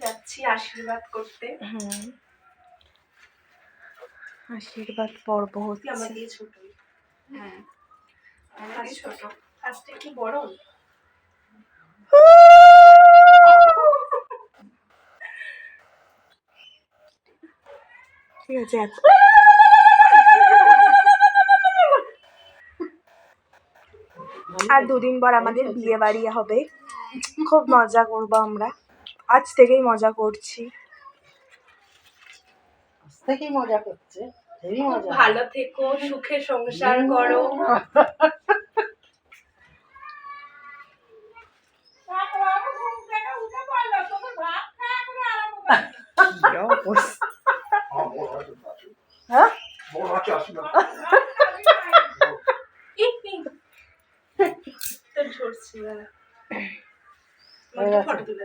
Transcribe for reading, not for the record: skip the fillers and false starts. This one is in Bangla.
যাচ্ছি আশীর্বাদ করতে। আশীর্বাদ পর্ব হচ্ছে। আমার দিয়ে ছোট। হ্যাঁ আমার দিয়ে ছোট। ফার্স্টে কি বড়? ঠিক আছে। আর দুদিন পর আমাদের বিয়ে বাড়ি হবে, খুব মজা করবো আমরা। আজ থেকেই মজা করছি। মজা করছে, ভালো থেকো, সুখে সংসার করো। ফটো তুলে